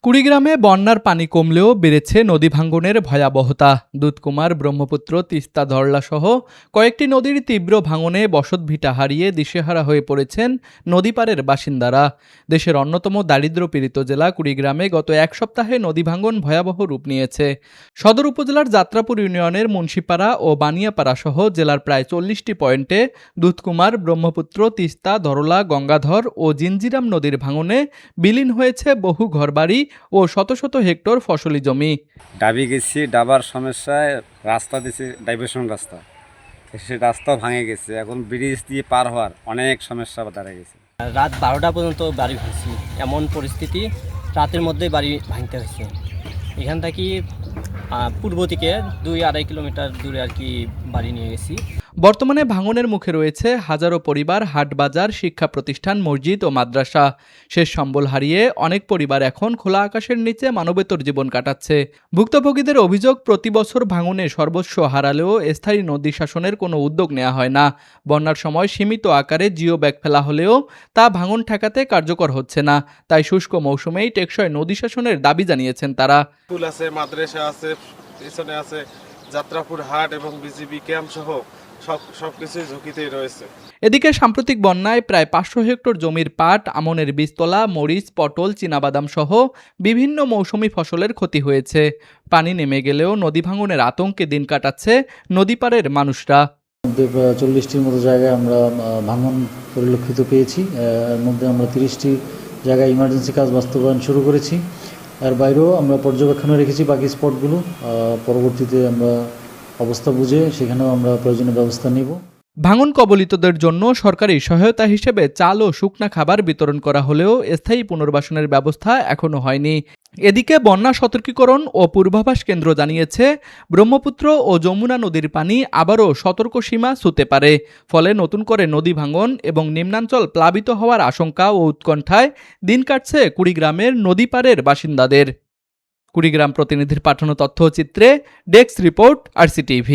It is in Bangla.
কুড়িগ্রামে বন্যার পানি কমলেও বেড়েছে নদী ভাঙ্গনের ভয়াবহতা। দুধকুমার, ব্রহ্মপুত্র, তিস্তা, ধরলা সহ কয়েকটি নদীর তীব্র ভাঙনে বসতভিটা হারিয়ে দিশেহারা হয়ে পড়েছেন নদীপাড়ের বাসিন্দারা। দেশের অন্যতম দারিদ্র্যপীড়িত জেলা কুড়িগ্রামে গত এক সপ্তাহে নদী ভাঙ্গন ভয়াবহ রূপ নিয়েছে। সদর উপজেলার যাত্রাপুর ইউনিয়নের মুন্সিপাড়া ও বানিয়াপাড়া সহ জেলার প্রায় ৪০টি পয়েন্টে দুধকুমার, ব্রহ্মপুত্র, তিস্তা, ধরলা, গঙ্গাধর ও জিঞ্জিরাম নদীর ভাঙনে বিলীন হয়েছে বহু ঘরবাড়ি ও শত শত হেক্টর ফসলি জমি। ডাবি গেছি, ডাবার সমস্যায় রাস্তা দিয়েছে, ডাইভারশন রাস্তা, সে রাস্তাও ভাঙে গেছে। এখন ব্রিজ দিয়ে পার হওয়ার অনেক সমস্যা দাঁড়িয়ে গেছে। রাত 12টা পর্যন্ত বাড়ি ভাঙছি, এমন পরিস্থিতি রাতের মধ্যেই বাড়ি ভাঙতে হয়েছে। এখান থেকে পূর্ব দিকে 2-2.5 কিলোমিটার দূরে আর কি বাড়ি নিয়ে গেছি। বর্তমানে ভাঙনের মুখে রয়েছে হাজারো পরিবার, হাটবাজার, শিক্ষা প্রতিষ্ঠান, মসজিদ ও মাদ্রাসা। শেষ সম্বল হারিয়ে অনেক পরিবার এখন খোলা আকাশের নিচে মানবেতর জীবন কাটাচ্ছে। ভুক্তভোগীদের অভিযোগ, প্রতি বছর ভাঙনে সর্বস্ব হারালেও স্থায়ী নদী শাসনের কোনো উদ্যোগ নেওয়া হয় না। বন্যার সময় সীমিত আকারে জিও ব্যাগ ফেলা হলেও তা ভাঙন ঠেকাতে কার্যকর হচ্ছে না। তাই শুষ্ক মৌসুমেই টেকসই নদী শাসনের দাবি জানিয়েছেন তারা। স্কুল আছে, মাদ্রাসা আছে, পিছনে আছে যাত্রাপুর হাট এবং বিজিবি ক্যাম্প সহ সবকিছুই ঝুঁকিতেই রয়েছে। এদিকে সাম্প্রতিক বন্যায় প্রায় 500 হেক্টর জমির পাট, আমনের বীজতলা, মরিচ, পটল, চীনাবাদাম সহ বিভিন্ন মৌসুমি ফসলের ক্ষতি হয়েছে। পানি নেমে গেলেও নদী ভাঙনের আতঙ্কে দিন কাটাচ্ছে নদীপাড়ের মানুষরা। 40টির মতো জায়গায় আমরা ভাঙন পরিলক্ষিত পেয়েছি। এর মধ্যে আমরা 30টি জায়গায় ইমার্জেন্সি কাজ বাস্তবায়ন শুরু করেছি। এর বাইরেও আমরা পর্যবেক্ষণে রেখেছি বাকি স্পটগুলো। পরবর্তীতে আমরা অবস্থা বুঝে সেখানেও আমরা প্রয়োজনীয় ব্যবস্থা নেব। ভাঙন কবলিতদের জন্য সরকারি সহায়তা হিসেবে চাল ও শুকনা খাবার বিতরণ করা হলেও স্থায়ী পুনর্বাসনের ব্যবস্থা এখনো হয়নি। এদিকে বন্যা সতর্কীকরণ ও পূর্বাভাস কেন্দ্র জানিয়েছে, ব্রহ্মপুত্র ও যমুনা নদীর পানি আবারও সতর্ক সীমা ছুঁতে পারে। ফলে নতুন করে নদী ভাঙন এবং নিম্নাঞ্চল প্লাবিত হওয়ার আশঙ্কা ও উৎকণ্ঠায় দিন কাটছে কুড়িগ্রামের নদীপাড়ের বাসিন্দাদের। কুড়িগ্রাম প্রতিনিধির পাঠানো তথ্যচিত্রে ডেস্ক রিপোর্ট, RCTV।